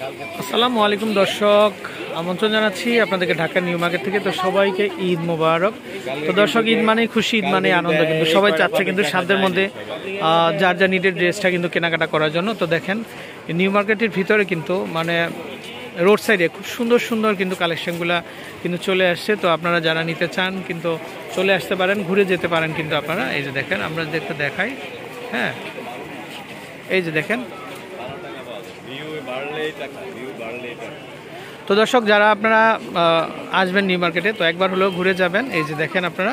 আসসালামু আলাইকুম দর্শক, আমন্ত্রণ জানাচ্ছি আপনাদেরকে ঢাকা নিউ মার্কেট থেকে। তো সবাইকে ঈদ মোবারক। তো দর্শক, ঈদ মানেই খুশি, ঈদ মানেই আনন্দ, কিন্তু সবাই চাচ্ছে কিন্তু সাধ্যের মধ্যে যার যা নিডের ড্রেসটা কিন্তু কেনাকাটা করার জন্য। তো দেখেন নিউ মার্কেটের ভিতরে কিন্তু মানে রোড সাইডে খুব সুন্দর সুন্দর কিন্তু কালেকশনগুলো কিন্তু চলে আসছে। তো আপনারা যারা নিতে চান কিন্তু চলে আসতে পারেন, ঘুরে যেতে পারেন কিন্তু আপনারা। এই যে দেখেন, আমরা দেখতে দেখাই, হ্যাঁ এই যে দেখেন। তো দর্শক, যারা আপনারা আসবেন নিউ মার্কেটে তো একবার হলেও ঘুরে যাবেন। এই যে দেখেন আপনারা,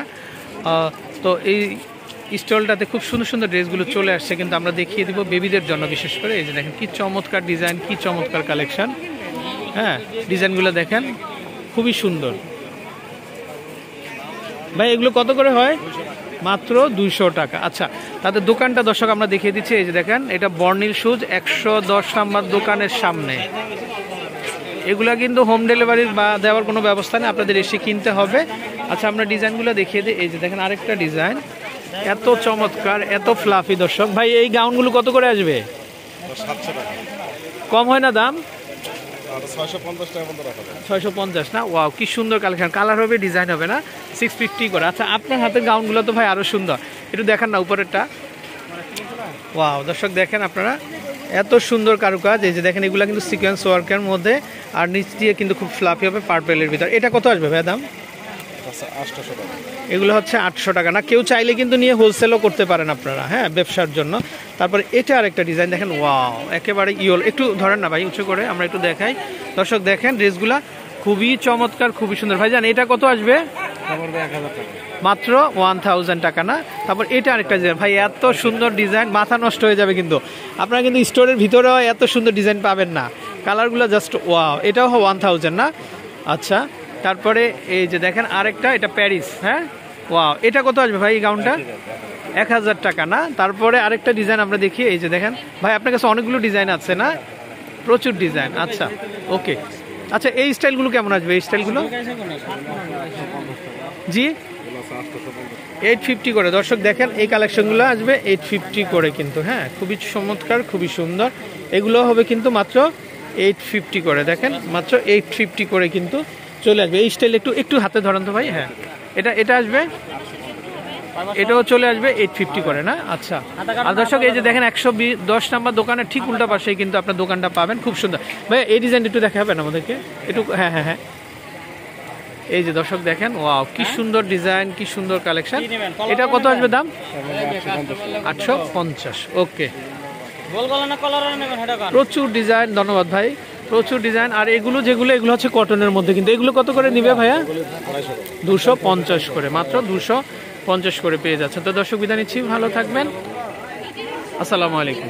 তো এই স্টলটাতে খুব সুন্দর সুন্দর ড্রেসগুলো চলে আসছে, কিন্তু আমরা দেখিয়ে দিব বেবিদের জন্য বিশেষ করে। এই যে দেখেন কি চমৎকার ডিজাইন, কি চমৎকার কালেকশন, হ্যাঁ ডিজাইনগুলো দেখেন খুবই সুন্দর। ভাই এগুলো কত করে হয়? মাত্র 200 টাকা। আচ্ছা, তাদের দোকানটা দর্শক আমরা দেখিয়ে দিচ্ছি। এই যে দেখেন, এটা বর্ণিল শুজ 110 নাম্বার দোকানের সামনে। এগুলা কিন্তু হোম ডেলিভারির বা দেওয়ার কোনো ব্যবস্থা নেই, আপনাদের এসে কিনতে হবে। আচ্ছা, আমরা ডিজাইনগুলো দেখিয়ে দিই। এই যে দেখেন আরেকটা ডিজাইন, এত চমৎকার, এত ফ্লাফি। দর্শক ভাই, এই গাউনগুলো কত করে আসবে? 700 টাকা। কম হয় না দাম? 650 টাকা মতো রাখা যায়। 650 না? ওয়াও, কি সুন্দর কালেকশন, কালার হবে, ডিজাইন হবে না? 650 করে। আচ্ছা, আপনার হাতের গাউনগুলো তো ভাই আরো সুন্দর, একটু দেখান না উপরেরটা। ওয়াও দর্শক, দেখেন আপনারা এত সুন্দর কারুকাজ। এই যে দেখেন, এগুলো কিন্তু সিকোয়েন্স ওয়ার্কের মধ্যে, আর নিচ দিয়ে কিন্তু খুব ফ্লাফি হবে পার্পেলের ভিতর। এটা কত আসবে ভাই দাম? 800 টাকা। এগুলো হচ্ছে 800 টাকা না? কেউ চাইলে কিন্তু নিয়ে হোলসেলও করতে পারেন আপনারা, হ্যাঁ ব্যবসার জন্য। তারপরে এটা আরেকটা ডিজাইন দেখেন, ওয়াও একেবারে ইয়োল। একটু ধরেন না ভাই উঁচু করে, আমরা একটু দেখাই। দর্শক দেখেন ড্রেসগুলা খুবই চমৎকার, খুবই সুন্দর। ভাই জান এটা কত আসবে? 1000 টাকা। মাত্র 1000 টাকা না? তারপর এটা আরেকটা ডিজাইন, ভাই এত সুন্দর ডিজাইন, মাথা নষ্ট হয়ে যাবে কিন্তু। আপনারা কিন্তু স্টোরের ভিতরেও এত সুন্দর ডিজাইন পাবেন না, কালারগুলো জাস্ট ওয়াও। এটাও 1000 না? আচ্ছা, তারপরে এই যে দেখেন আরেকটা, এটা প্যারিস, হ্যাঁ ওয়াও। এটা কত আসবে ভাই এই গাউনটা? 1000 টাকা না? তারপরে আরেকটা ডিজাইন আমরা দেখি। এই যে দেখেন ভাই, আপনার কাছে অনেকগুলো ডিজাইন আছে না? প্রচুর ডিজাইন। আচ্ছা ওকে। আচ্ছা, এই স্টাইলগুলো কেমন আসবে? এই স্টাইলগুলো জি 850 করে। দর্শক দেখেন, এই কালেকশনগুলো আসবে 850 করে কিন্তু, হ্যাঁ খুবই চমৎকার, খুবই সুন্দর। এগুলো হবে কিন্তু মাত্র 850 করে। দেখেন মাত্র 850 করে কিন্তু চলে আসবে। এই স্টাইল একটু একটু হাতে ধরেন তো ভাই। হ্যাঁ এটা আসবে, এটাও চলে আসবে 850 করে না? আচ্ছা, আর দর্শক এই যে দেখেন 110 নাম্বার দোকানের ঠিক উল্টা পাশেই কিন্তু আপনার দোকানটা পাবেন। খুব সুন্দর ভাই, এই ডিজাইন একটু দেখাবেন আমাদেরকে একটু। হ্যাঁ হ্যাঁ হ্যাঁ, এই যে দর্শক দেখেন, ওয়াও কি সুন্দর ডিজাইন, কি সুন্দর কালেকশন। এটা কত আসবে দাম? 850। ওকে, প্রচুর ডিজাইন। ধন্যবাদ ভাই, প্রচুর ডিজাইন। আর এগুলো এগুলো হচ্ছে কটনের মধ্যে, কিন্তু এগুলো কত করে নিবে ভাইয়া? 250 করে, মাত্র 250 করে পেয়ে যাচ্ছে। তো দর্শক বিদায় নিচ্ছি, ভালো থাকবেন, আসসালামু আলাইকুম।